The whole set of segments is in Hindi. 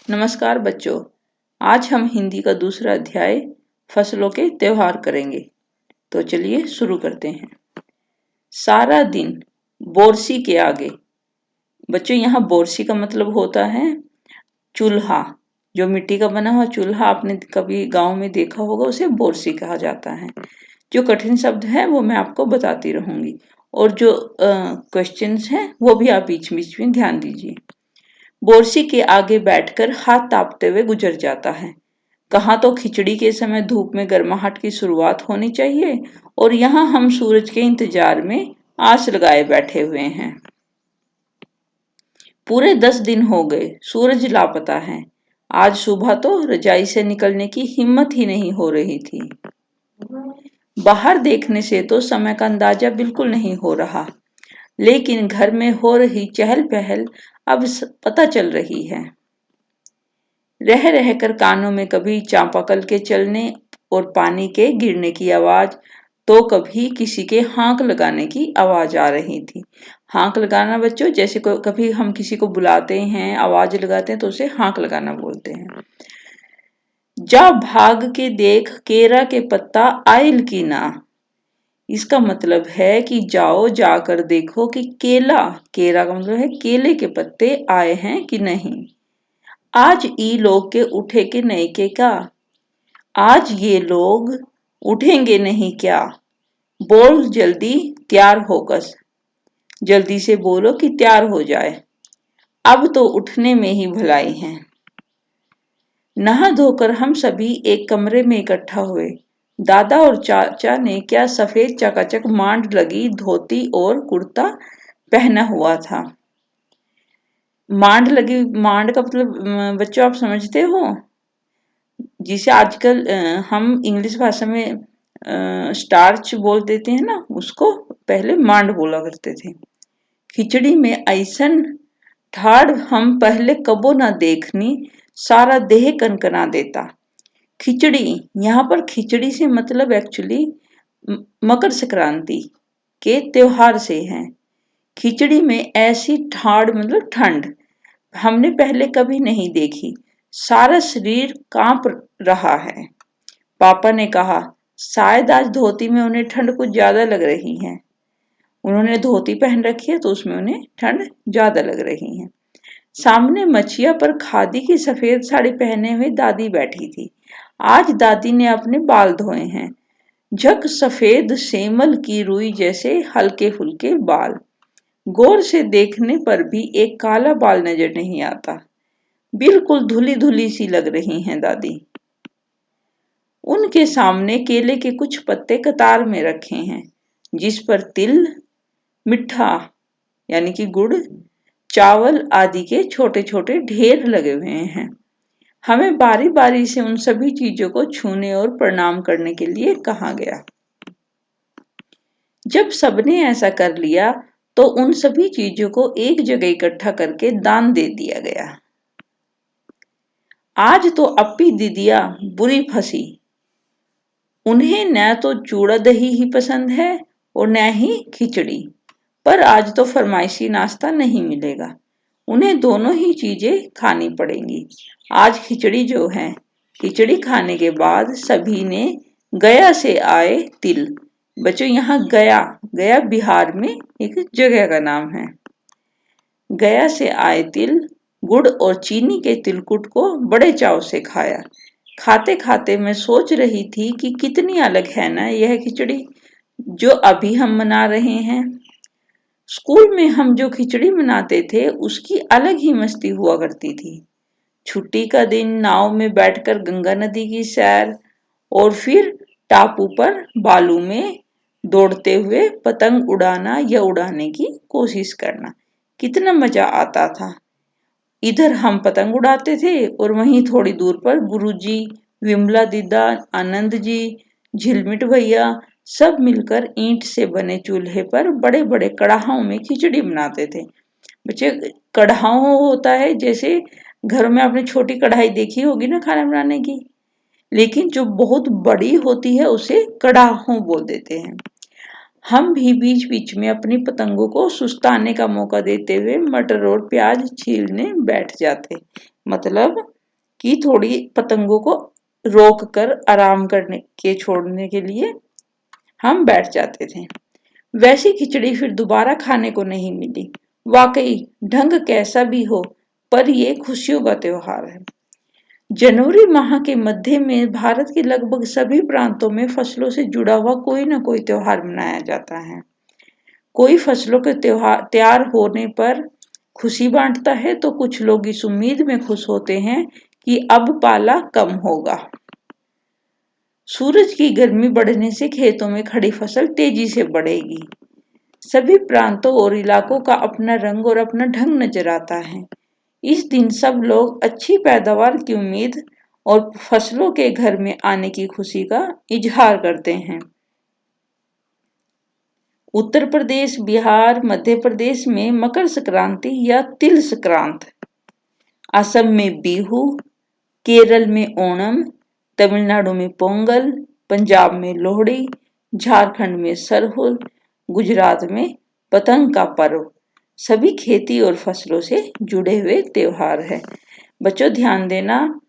नमस्कार बच्चों। आज हम हिंदी का दूसरा अध्याय फसलों के त्योहार करेंगे। तो चलिए शुरू करते हैं। सारा दिन बोरसी के आगे। बच्चों, यहाँ बोरसी का मतलब होता है चूल्हा। जो मिट्टी का बना हुआ चूल्हा आपने कभी गांव में देखा होगा, उसे बोरसी कहा जाता है। जो कठिन शब्द है वो मैं आपको बताती रहूंगी, और जो क्वेश्चंस हैं वो भी आप बीच बीच में ध्यान दीजिए। बोरसी के आगे बैठकर हाथ तापते हुए गुजर जाता है। कहाँ तो खिचड़ी के समय धूप में गर्माहट की शुरुआत होनी चाहिए, और यहाँ हम सूरज के इंतजार में आस लगाए बैठे हुए हैं। पूरे 10 दिन हो गए, सूरज लापता है। आज सुबह तो रजाई से निकलने की हिम्मत ही नहीं हो रही थी। बाहर देखने से तो समय का अंदाजा बिल्कुल नहीं हो रहा, लेकिन घर में हो रही चहल पहल अब पता चल रही है। रह रहकर कानों में कभी चांपाकल के चलने और पानी के गिरने की आवाज, तो कभी किसी के हाँक लगाने की आवाज आ रही थी। हाँक लगाना बच्चों, जैसे कभी हम किसी को बुलाते हैं, आवाज लगाते हैं, तो उसे हाँक लगाना बोलते हैं। जा भाग के देख केरा के पत्ता आयल की ना। इसका मतलब है कि जाओ जाकर देखो कि केरा का मतलब है केले के पत्ते आए हैं कि नहीं। आज ई लोग के उठे के नहीं के का। आज ये लोग उठेंगे नहीं क्या। बोल जल्दी तैयार होकस। जल्दी से बोलो कि तैयार हो जाए। अब तो उठने में ही भलाई है। नहा धोकर हम सभी एक कमरे में इकट्ठा हुए। दादा और चाचा ने क्या सफेद चकाचक मांड लगी धोती और कुर्ता पहना हुआ था। मांड का मतलब बच्चों आप समझते हो, जिसे आजकल हम इंग्लिश भाषा में स्टार्च बोल देते हैं ना, उसको पहले मांड बोला करते थे। खिचड़ी में ऐसन ठाड़ हम पहले कबो ना देखनी, सारा देह कनकना देता। खिचड़ी, यहाँ पर खिचड़ी से मतलब एक्चुअली मकर संक्रांति के त्योहार से है। खिचड़ी में ऐसी ठाड़ मतलब ठंड हमने पहले कभी नहीं देखी। सारा शरीर कांप रहा है। पापा ने कहा, शायद आज धोती में उन्हें ठंड कुछ ज्यादा लग रही है। उन्होंने धोती पहन रखी है तो उसमें उन्हें ठंड ज्यादा लग रही है। सामने मछिया पर खादी की सफेद साड़ी पहने हुई दादी बैठी थी। आज दादी ने अपने बाल धोए हैं। झक सफेद सेमल की रुई जैसे हल्के फुल्के बाल। गौर से देखने पर भी एक काला बाल नजर नहीं आता। बिल्कुल धुली धुली सी लग रही हैं दादी। उनके सामने केले के कुछ पत्ते कतार में रखे हैं, जिस पर तिल, मिठा यानी कि गुड़, चावल आदि के छोटे छोटे ढेर लगे हुए हैं। हमें बारी बारी से उन सभी चीजों को छूने और प्रणाम करने के लिए कहा गया। जब सबने ऐसा कर लिया तो उन सभी चीजों को एक जगह इकट्ठा करके दान दे दिया गया। आज तो अपी दीदिया बुरी फंसी। उन्हें न तो चूड़ा दही ही पसंद है और न ही खिचड़ी, पर आज तो फरमाइशी नाश्ता नहीं मिलेगा। उन्हें दोनों ही चीजें खानी पड़ेंगी। आज खिचड़ी जो है, खिचड़ी खाने के बाद सभी ने गया से आए तिल। बच्चों, यहाँ गया गया बिहार में एक जगह का नाम है। गया से आए तिल, गुड़ और चीनी के तिलकुट को बड़े चाव से खाया। खाते खाते मैं सोच रही थी कि कितनी अलग है ना यह खिचड़ी जो अभी हम मना रहे हैं। स्कूल में हम जो खिचड़ी मनाते थे उसकी अलग ही मस्ती हुआ करती थी। छुट्टी का दिन नाव में बैठकर गंगा नदी की सैर, और फिर टापू पर बालू में दौड़ते हुए पतंग उड़ाना या उड़ाने की कोशिश करना, कितना मजा आता था। इधर हम पतंग उड़ाते थे और वहीं थोड़ी दूर पर गुरुजी, विमला दीदा, आनंद जी, झिलमिट भैया सब मिलकर ईंट से बने चूल्हे पर बड़े बड़े कड़ाहों में खिचड़ी बनाते थे। बच्चे, कड़ाहों होता है जैसे घर में आपने छोटी कढ़ाई देखी होगी ना खाना बनाने की, लेकिन जो बहुत बड़ी होती है उसे कड़ाहों बोल देते हैं। हम भी बीच बीच में अपनी पतंगों को सुस्ताने का मौका देते हुए मटर और प्याज छीलने बैठ जाते। मतलब कि थोड़ी पतंगों को रोक कर आराम करने के छोड़ने के लिए हम बैठ जाते थे। वैसी खिचड़ी फिर दोबारा खाने को नहीं मिली। वाकई ढंग कैसा भी हो, पर ये खुशियों का त्योहार है। जनवरी माह के मध्य में भारत के लगभग सभी प्रांतों में फसलों से जुड़ा हुआ कोई न कोई त्योहार मनाया जाता है। कोई फसलों के त्योहार तैयार होने पर खुशी बांटता है, तो कुछ लोग इस उम्मीद में खुश होते हैं कि अब पाला कम होगा। सूरज की गर्मी बढ़ने से खेतों में खड़ी फसल तेजी से बढ़ेगी। सभी प्रांतों और इलाकों का अपना रंग और अपना ढंग नजर आता है। इस दिन सब लोग अच्छी पैदावार की उम्मीद और फसलों के घर में आने की खुशी का इजहार करते हैं। उत्तर प्रदेश, बिहार, मध्य प्रदेश में मकर संक्रांति या तिल संक्रांत, असम में बिहू, केरल में ओणम, तमिलनाडु में पोंगल, पंजाब में लोहड़ी, झारखंड में सरहुल, गुजरात में पतंग का पर्व सभी खेती और फसलों से जुड़े हुए त्योहार है। बच्चों ध्यान देना,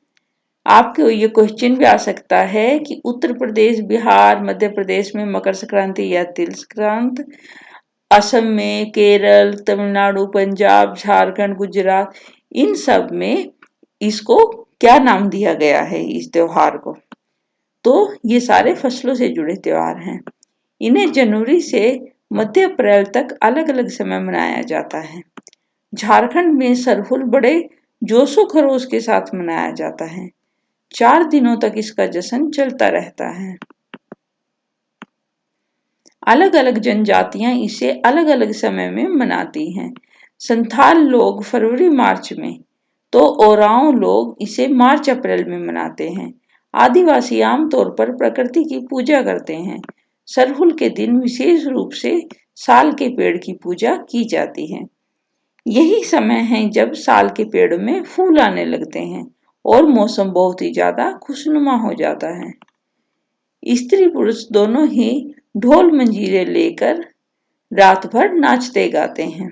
आपको ये क्वेश्चन भी आ सकता है कि उत्तर प्रदेश, बिहार, मध्य प्रदेश में मकर संक्रांति या तिल संक्रांत, असम में, केरल, तमिलनाडु, पंजाब, झारखंड, गुजरात, इन सब में इसको क्या नाम दिया गया है इस त्योहार को। तो ये सारे फसलों से जुड़े त्योहार हैं। इन्हें जनवरी से मध्य अप्रैल तक अलग अलग समय मनाया जाता है। झारखंड में सरहुल बड़े जोशो खरोश के साथ मनाया जाता है। 4 दिनों तक इसका जश्न चलता रहता है। अलग अलग जनजातियां इसे अलग अलग समय में मनाती हैं। संथाल लोग फरवरी मार्च में, तो ओरांव लोग इसे मार्च अप्रैल में मनाते हैं। आदिवासी आमतौर पर प्रकृति की पूजा करते हैं। सरहुल के दिन विशेष रूप से साल के पेड़ की पूजा की जाती है। यही समय है जब साल के पेड़ में फूल आने लगते हैं और मौसम बहुत ही ज्यादा खुशनुमा हो जाता है। स्त्री पुरुष दोनों ही ढोल मंजीरे लेकर रात भर नाचते गाते हैं।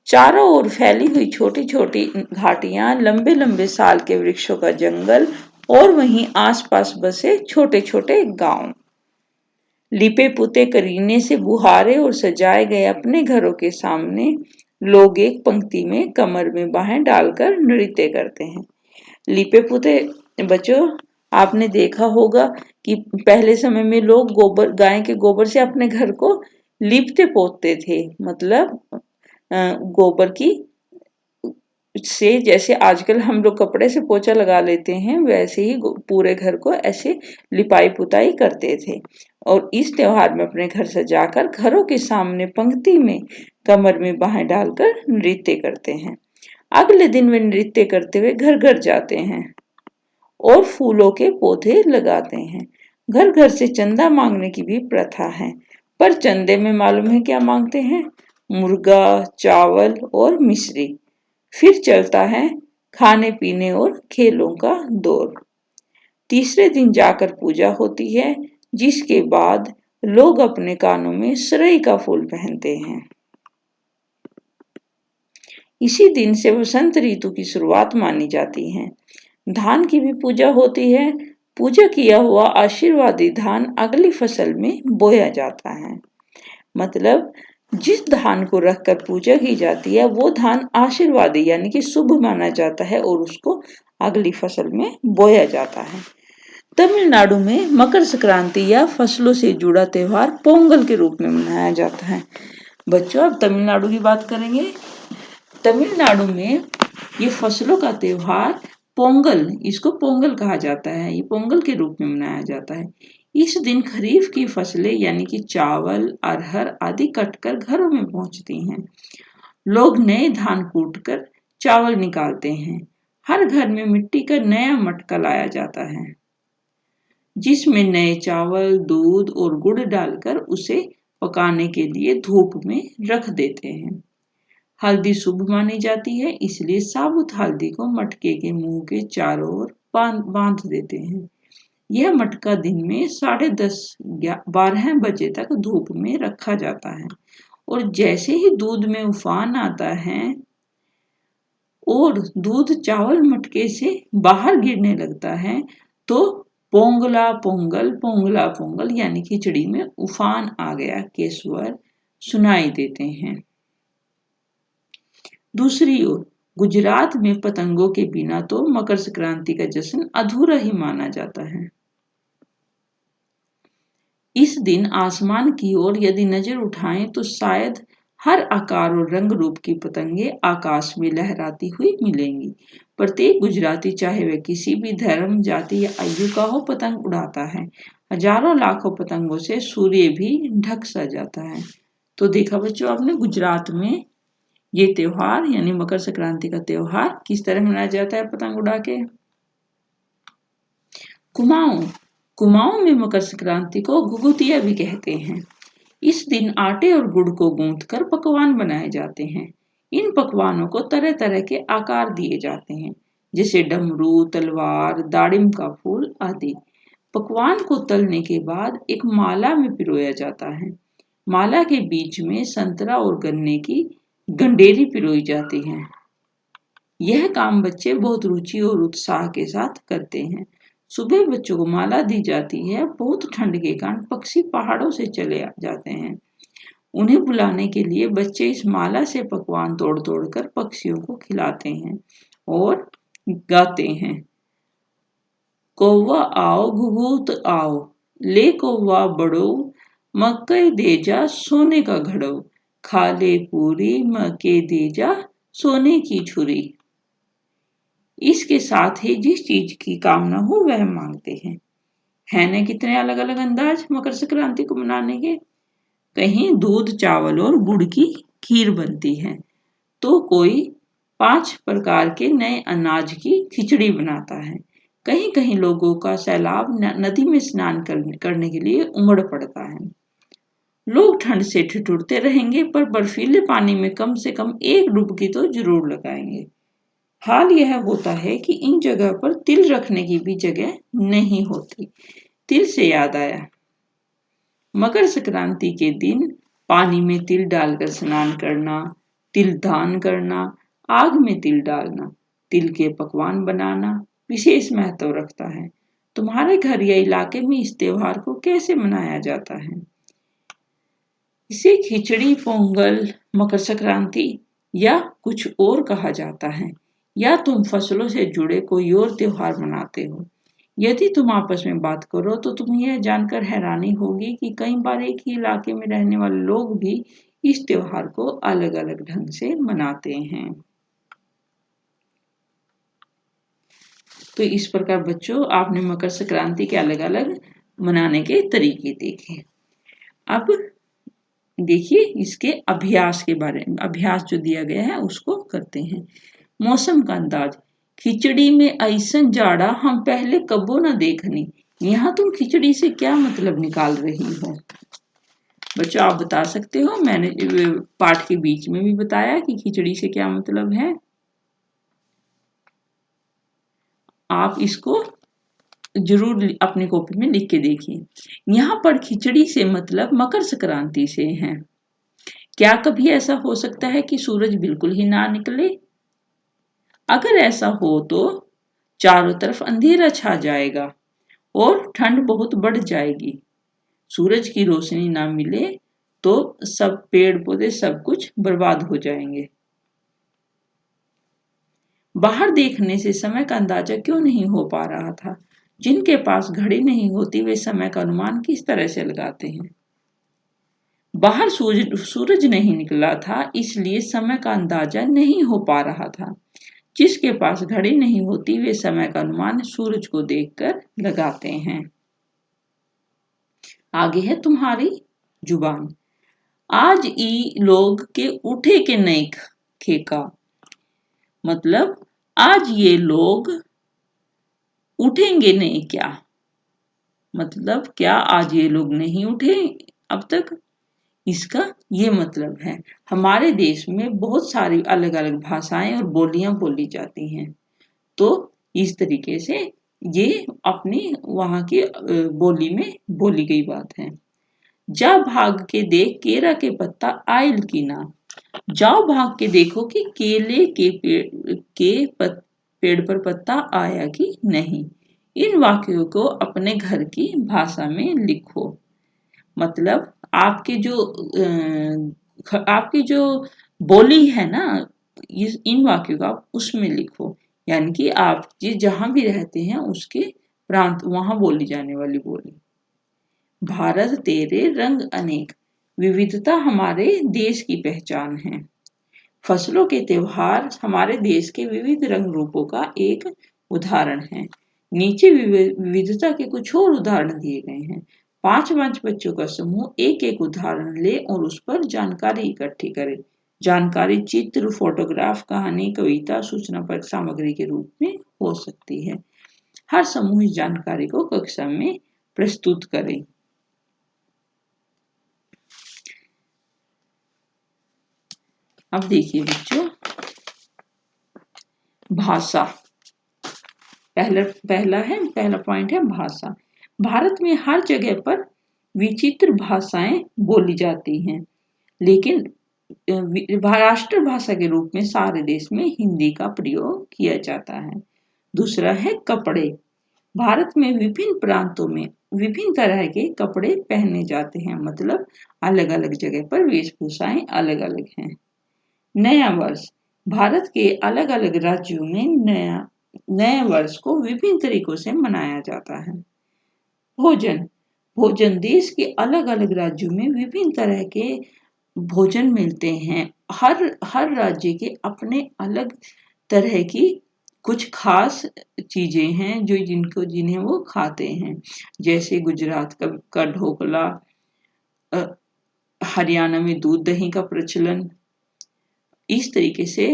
चारों ओर फैली हुई छोटी छोटी घाटियां, लंबे लंबे साल के वृक्षों का जंगल और वहीं आसपास बसे छोटे छोटे गांव। लिपे पुते करीने से बुहारे और सजाए गए अपने घरों के सामने लोग एक पंक्ति में कमर में बाहें डालकर नृत्य करते हैं। लिपे पुते, बच्चों आपने देखा होगा कि पहले समय में लोग गोबर, गाय के गोबर से अपने घर को लीपते पोतते थे। मतलब गोबर की से, जैसे आजकल हम लोग कपड़े से पोछा लगा लेते हैं, वैसे ही पूरे घर को ऐसे लिपाई पुताई करते थे। और इस त्योहार में अपने घर सजाकर घरों के सामने पंक्ति में कमर में बाहें डालकर नृत्य करते हैं। अगले दिन वे नृत्य करते हुए घर घर जाते हैं और फूलों के पौधे लगाते हैं। घर घर से चंदा मांगने की भी प्रथा है, पर चंदे में मालूम है क्या मांगते हैं? मुर्गा, चावल और मिश्री। फिर चलता है खाने पीने और खेलों का दौर। तीसरे दिन जाकर पूजा होती है, जिसके बाद लोग अपने कानों में सरई का फूल पहनते हैं। इसी दिन से वसंत ऋतु की शुरुआत मानी जाती है। धान की भी पूजा होती है। पूजा किया हुआ आशीर्वादी धान अगली फसल में बोया जाता है। मतलब जिस धान को रखकर पूजा की जाती है वो धान आशीर्वादी यानी कि शुभ माना जाता है और उसको अगली फसल में बोया जाता है। तमिलनाडु में मकर संक्रांति या फसलों से जुड़ा त्योहार पोंगल के रूप में मनाया जाता है। बच्चों अब तमिलनाडु की बात करेंगे। तमिलनाडु में ये फसलों का त्योहार पोंगल, इसको पोंगल कहा जाता है, ये पोंगल के रूप में मनाया जाता है। इस दिन खरीफ की फसलें यानी कि चावल, अरहर आदि कटकर घरों में पहुंचती हैं। लोग नए धान कूटकर चावल निकालते हैं। हर घर में मिट्टी का नया मटका लाया जाता है, जिसमें नए चावल, दूध और गुड़ डालकर उसे पकाने के लिए धूप में रख देते हैं। हल्दी शुभ मानी जाती है, इसलिए साबुत हल्दी को मटके के मुंह के चारों ओर बांध देते हैं। यह मटका दिन में 10:30-12 बजे तक धूप में रखा जाता है और जैसे ही दूध में उफान आता है और दूध चावल मटके से बाहर गिरने लगता है तो पोंगला पोंगल पोंगला पोंगल यानी खिचड़ी में उफान आ गया के स्वर सुनाई देते हैं। दूसरी ओर गुजरात में पतंगों के बिना तो मकर संक्रांति का जश्न अधूरा ही माना जाता है। इस दिन आसमान की ओर यदि नजर उठाएं तो शायद हर आकार और रंग रूप की पतंगे आकाश में लहराती हुई मिलेंगी। प्रत्येक गुजराती चाहे वह किसी भी धर्म जाति या आयु का हो पतंग उड़ाता है। हजारों लाखों पतंगों से सूर्य भी ढक सा जाता है। तो देखा बच्चों आपने गुजरात में ये त्योहार यानी मकर संक्रांति का त्योहार किस तरह मनाया जाता है पतंग उड़ा के। कुमाऊं कुमाऊं में मकर संक्रांति को घुघुतिया भी कहते हैं। इस दिन आटे और गुड़ को गूंथकर पकवान बनाए जाते हैं। इन पकवानों को तरह तरह के आकार दिए जाते हैं जैसे डमरू, तलवार, दाड़िम का फूल आदि। पकवान को तलने के बाद एक माला में पिरोया जाता है। माला के बीच में संतरा और गन्ने की गंडेरी पिरोई जाती है। यह काम बच्चे बहुत रुचि और उत्साह के साथ करते हैं। सुबह बच्चों को माला दी जाती है। बहुत ठंड के कारण पक्षी पहाड़ों से चले जाते हैं। उन्हें बुलाने के लिए बच्चे इस माला से पकवान तोड़ तोड़ कर पक्षियों को खिलाते हैं और गाते हैं, कौवा आओ घुघुत आओ, ले कौवा बड़ो, मकई देजा सोने का घड़ो, खा ले पूरी मके देजा सोने की छुरी। इसके साथ ही जिस चीज की कामना हो वह मांगते हैं। है न कितने अलग अलग अंदाज मकर संक्रांति को मनाने के। कहीं दूध चावल और गुड़ की खीर बनती है तो कोई 5 प्रकार के नए अनाज की खिचड़ी बनाता है। कहीं कहीं लोगों का सैलाब नदी में स्नान करने के लिए उमड़ पड़ता है। लोग ठंड से ठिठुरते रहेंगे पर बर्फीले पानी में कम से कम एक डुबकी तो जरूर लगाएंगे। हाल यह होता है कि इन जगह पर तिल रखने की भी जगह नहीं होती। तिल से याद आया, मकर संक्रांति के दिन पानी में तिल डालकर स्नान करना, तिल दान करना, आग में तिल डालना, तिल के पकवान बनाना विशेष महत्व रखता है। तुम्हारे घर या इलाके में इस त्योहार को कैसे मनाया जाता है? इसे खिचड़ी पोंगल, मकर संक्रांति या कुछ और कहा जाता है, या तुम फसलों से जुड़े कोई और त्योहार मनाते हो। यदि तुम आपस में बात करो तो तुम्हें यह जानकर हैरानी होगी कि कई बार एक ही इलाके में रहने वाले लोग भी इस त्योहार को अलग अलग ढंग से मनाते हैं। तो इस प्रकार बच्चों आपने मकर संक्रांति के अलग अलग मनाने के तरीके देखे। अब देखिए इसके अभ्यास के बारे में, अभ्यास जो दिया गया है उसको करते हैं। मौसम का अंदाज, खिचड़ी में ऐसन जाड़ा हम पहले कबो न देखनी। यहाँ तुम खिचड़ी से क्या मतलब निकाल रही हो? बच्चों आप बता सकते हो। मैंने पाठ के बीच में भी बताया कि खिचड़ी से क्या मतलब है। आप इसको जरूर अपनी कॉपी में लिख के देखिए। यहाँ पर खिचड़ी से मतलब मकर संक्रांति से है। क्या कभी ऐसा हो सकता है कि सूरज बिल्कुल ही ना निकले? अगर ऐसा हो तो चारों तरफ अंधेरा छा जाएगा और ठंड बहुत बढ़ जाएगी। सूरज की रोशनी ना मिले तो सब पेड़ पौधे सब कुछ बर्बाद हो जाएंगे। बाहर देखने से समय का अंदाजा क्यों नहीं हो पा रहा था? जिनके पास घड़ी नहीं होती वे समय का अनुमान किस तरह से लगाते हैं? बाहर सूरज नहीं निकला था इसलिए समय का अंदाजा नहीं हो पा रहा था। जिसके पास घड़ी नहीं होती वे समय का अनुमान सूरज को देखकर लगाते हैं। आगे है तुम्हारी जुबान। आज ई लोग के उठे के नहीं खेका, मतलब आज ये लोग उठेंगे नहीं क्या? मतलब क्या आज ये लोग नहीं उठे अब तक? इसका ये मतलब है हमारे देश में बहुत सारी अलग अलग भाषाएं और बोलियां बोली जाती हैं। तो इस तरीके से ये अपनी वहां की बोली में बोली गई बात है। जा भाग के देख केरा के पत्ता आयल की ना, जाओ भाग के देखो कि केले के पेड़ पर पत्ता आया कि नहीं। इन वाक्यों को अपने घर की भाषा में लिखो। मतलब आपकी जो बोली है ना, इन वाक्यों का आप उसमें लिखो। यानी कि आप जिस जहां भी रहते हैं उसके प्रांत वहां बोली जाने वाली बोली। भारत तेरे रंग अनेक, विविधता हमारे देश की पहचान है। फसलों के त्योहार हमारे देश के विविध रंग रूपों का एक उदाहरण है। नीचे विविधता के कुछ और उदाहरण दिए गए हैं। 5 बच्चों का समूह एक एक उदाहरण ले और उस पर जानकारी इकट्ठी करे। जानकारी चित्र, फोटोग्राफ, कहानी, कविता, सूचना पर सामग्री के रूप में हो सकती है। हर समूह इस जानकारी को कक्षा में प्रस्तुत करे। अब देखिए बच्चों, भाषा पहला पॉइंट है भाषा। भारत में हर जगह पर विचित्र भाषाएं बोली जाती हैं, लेकिन राष्ट्र भाषा के रूप में सारे देश में हिंदी का प्रयोग किया जाता है। दूसरा है कपड़े। भारत में विभिन्न प्रांतों में विभिन्न तरह के कपड़े पहने जाते हैं, मतलब अलग अलग जगह पर वेशभूषाएं अलग अलग हैं। नया वर्ष। भारत के अलग अलग राज्यों में नए वर्ष को विभिन्न तरीकों से मनाया जाता है। भोजन। भोजन देश के अलग अलग राज्यों में विभिन्न तरह के भोजन मिलते हैं। हर राज्य के अपने अलग तरह की कुछ खास चीजें हैं जिन्हें वो खाते हैं। जैसे गुजरात का ढोकला, हरियाणा में दूध दही का प्रचलन। इस तरीके से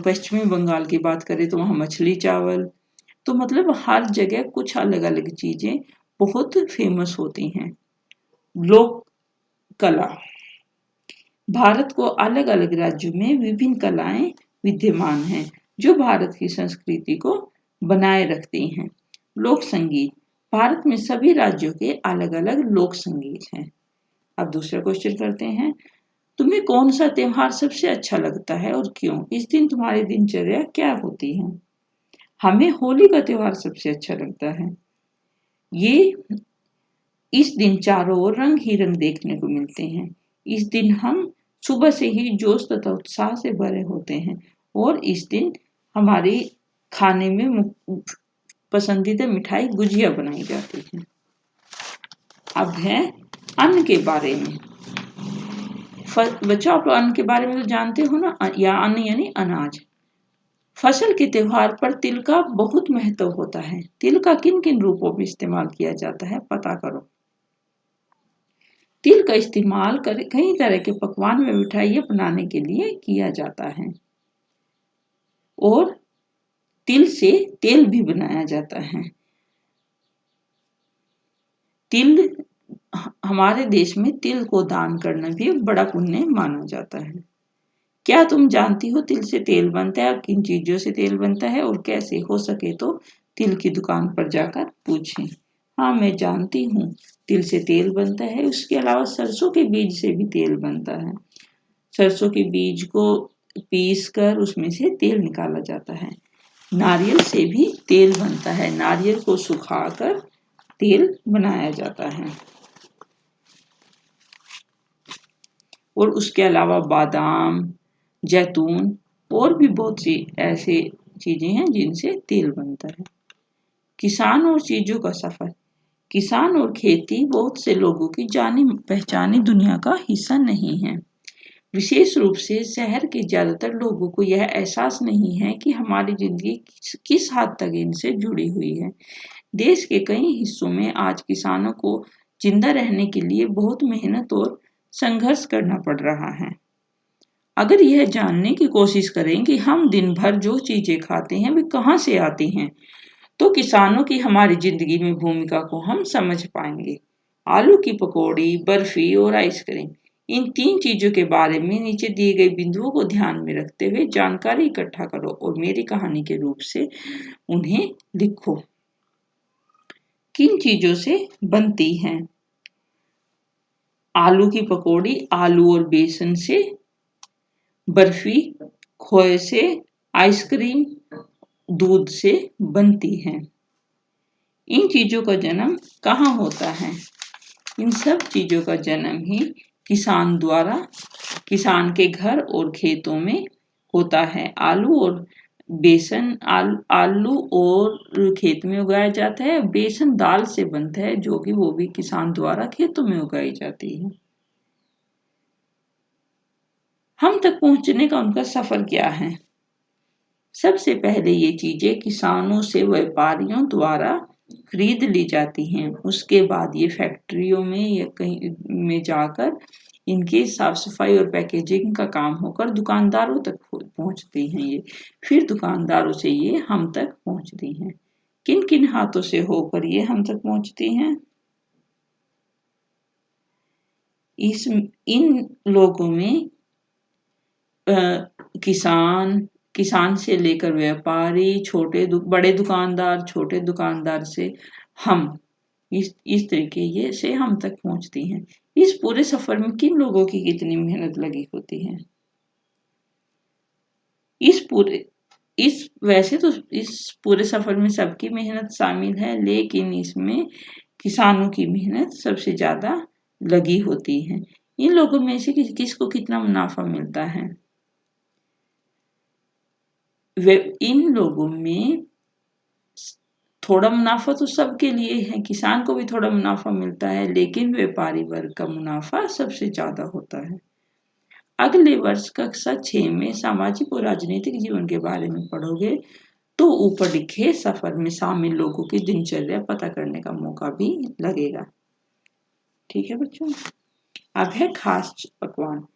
पश्चिमी बंगाल की बात करें तो वहाँ मछली चावल। तो मतलब हर जगह कुछ अलग अलग चीजें बहुत फेमस होती हैं। लोक कला। भारत को अलग अलग राज्यों में विभिन्न कलाएं विद्यमान हैं जो भारत की संस्कृति को बनाए रखती हैं। लोक संगीत। भारत में सभी राज्यों के अलग अलग लोक संगीत हैं। अब दूसरा क्वेश्चन करते हैं। तुम्हें कौन सा त्योहार सबसे अच्छा लगता है और क्यों? इस दिन तुम्हारी दिनचर्या क्या होती है? हमें होली का त्योहार सबसे अच्छा लगता है। इस दिन चारों ओर रंग ही रंग देखने को मिलते हैं। इस दिन हम सुबह से ही जोश तथा उत्साह से भरे होते हैं और इस दिन हमारी खाने में पसंदीदा मिठाई गुजिया बनाई जाती है। अब है अन्न के बारे में। बच्चों, आप अन्न के बारे में तो जानते हो ना, या अन्न यानी अनाज। फसल के त्योहार पर तिल का बहुत महत्व होता है। तिल का किन किन रूपों में इस्तेमाल किया जाता है, पता करो। तिल का इस्तेमाल कई तरह के पकवान में मिठाइयाँ बनाने के लिए किया जाता है और तिल से तेल भी बनाया जाता है। हमारे देश में तिल को दान करना भी बड़ा पुण्य माना जाता है। क्या तुम जानती हो तिल से तेल बनता है और किन चीजों से तेल बनता है और कैसे? हो सके तो तिल की दुकान पर जाकर पूछें। हाँ, मैं जानती हूँ, तिल से तेल बनता है। उसके अलावा सरसों के बीज से भी तेल बनता है। सरसों के बीज को पीस कर उसमें से तेल निकाला जाता है। नारियल से भी तेल बनता है। नारियल को सुखाकर तेल बनाया जाता है। और उसके अलावा बादाम, जैतून और भी बहुत सी ऐसे चीजें हैं जिनसे तेल बनता है। किसान और चीजों का सफर। किसान और खेती बहुत से लोगों की जानी पहचानी दुनिया का हिस्सा नहीं है। विशेष रूप से शहर के ज्यादातर लोगों को यह एहसास नहीं है कि हमारी जिंदगी किस हद तक इनसे जुड़ी हुई है। देश के कई हिस्सों में आज किसानों को जिंदा रहने के लिए बहुत मेहनत और संघर्ष करना पड़ रहा है। अगर यह जानने की कोशिश करें कि हम दिन भर जो चीजें खाते हैं वे कहाँ से आती हैं, तो किसानों की हमारी जिंदगी में भूमिका को हम समझ पाएंगे। आलू की पकौड़ी, बर्फी और आइसक्रीम, इन 3 चीजों के बारे में नीचे दिए गए बिंदुओं को ध्यान में रखते हुए जानकारी इकट्ठा करो और मेरी कहानी के रूप से उन्हें लिखो। किन चीजों से बनती हैं? आलू की पकौड़ी आलू और बेसन से, बर्फी खोए से, आइसक्रीम दूध से बनती है। इन चीजों का जन्म कहाँ होता है? इन सब चीजों का जन्म ही किसान द्वारा किसान के घर और खेतों में होता है। आलू और बेसन आलू और खेत में उगाया जाता है। बेसन दाल से बनता है जो कि वो भी किसान द्वारा खेतों में उगाई जाती है। हम तक पहुंचने का उनका सफर क्या है? सबसे पहले ये चीजें किसानों से व्यापारियों द्वारा खरीद ली जाती हैं। उसके बाद ये फैक्ट्रियों में या कहीं में जाकर इनकी साफ सफाई और पैकेजिंग का काम होकर दुकानदारों तक पहुंचती हैं। ये फिर दुकानदारों से ये हम तक पहुंचती हैं। किन किन हाथों से होकर ये हम तक पहुंचती हैं? इन लोगों में किसान से लेकर व्यापारी, बड़े दुकानदार, छोटे दुकानदार से हम इस तरीके से हम तक पहुंचती हैं। इस पूरे सफर में किन लोगों की कितनी मेहनत लगी होती है? वैसे तो इस पूरे सफर में सबकी मेहनत शामिल है, लेकिन इसमें किसानों की मेहनत सबसे ज्यादा लगी होती है। इन लोगों में से किसको कितना मुनाफा मिलता है? इन लोगों में थोड़ा मुनाफा तो सबके लिए है, किसान को भी थोड़ा मुनाफा मिलता है, लेकिन व्यापारी वर्ग का मुनाफा सबसे ज्यादा होता है। अगले वर्ष कक्षा 6 में सामाजिक और राजनीतिक जीवन के बारे में पढ़ोगे तो ऊपर लिखे सफर में शामिल लोगों की दिनचर्या पता करने का मौका भी लगेगा। ठीक है बच्चों। अब है खास पकवान।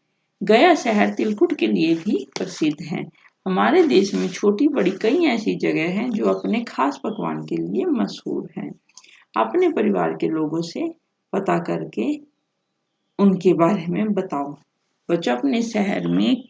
गया शहर तिलकुट के लिए भी प्रसिद्ध है। हमारे देश में छोटी बड़ी कई ऐसी जगह हैं जो अपने खास पकवान के लिए मशहूर हैं। अपने परिवार के लोगों से पता करके उनके बारे में बताओ। बच्चों, अपने शहर में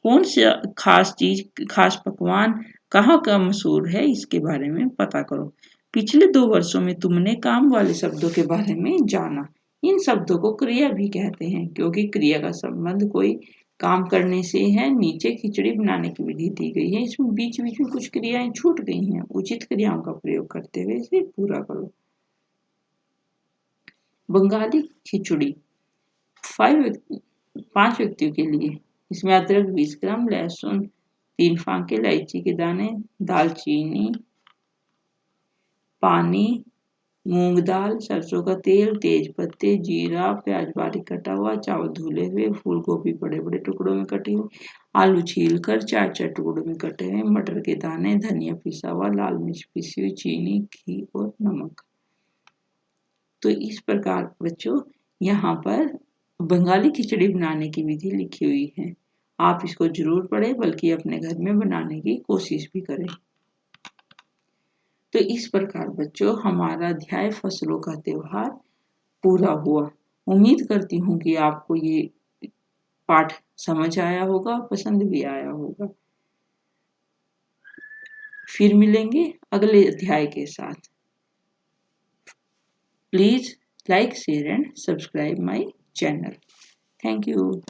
कौन सा खास पकवान कहाँ का मशहूर है, इसके बारे में पता करो। पिछले 2 वर्षों में तुमने काम वाले शब्दों के बारे में जाना। इन शब्दों को क्रिया भी कहते हैं क्योंकि क्रिया का संबंध कोई काम करने से है। नीचे खिचड़ी बनाने की विधि दी गई है। इसमें बीच बीच में कुछ क्रियाएं छूट गई हैं। उचित क्रियाओं का प्रयोग करते हुए इसे पूरा करो। बंगाली खिचड़ी 5 व्यक्तियों के लिए। इसमें अदरक 20 ग्राम, लहसुन 3 फांके, इलायची के दाने, दालचीनी, पानी, मूंग दाल, सरसों का तेल, तेज पत्ते, जीरा, प्याज बारीक कटा हुआ, चावल धुले हुए, फूल गोभी बड़े बड़े टुकड़ों में कटे हुए, आलू छील कर 4 टुकड़ों में कटे हुए, मटर के दाने, धनिया पिसा हुआ, लाल मिर्च पिसी हुई, चीनी, घी और नमक। तो इस प्रकार बच्चों यहाँ पर बंगाली खिचड़ी बनाने की विधि लिखी हुई है। आप इसको जरूर पढ़ें, बल्कि अपने घर में बनाने की कोशिश भी करें। तो इस प्रकार बच्चों हमारा अध्याय फसलों का त्योहार पूरा हुआ। उम्मीद करती हूँ कि आपको ये पाठ समझ आया होगा, पसंद भी आया होगा। फिर मिलेंगे अगले अध्याय के साथ। Please like, share and subscribe my channel. Thank you.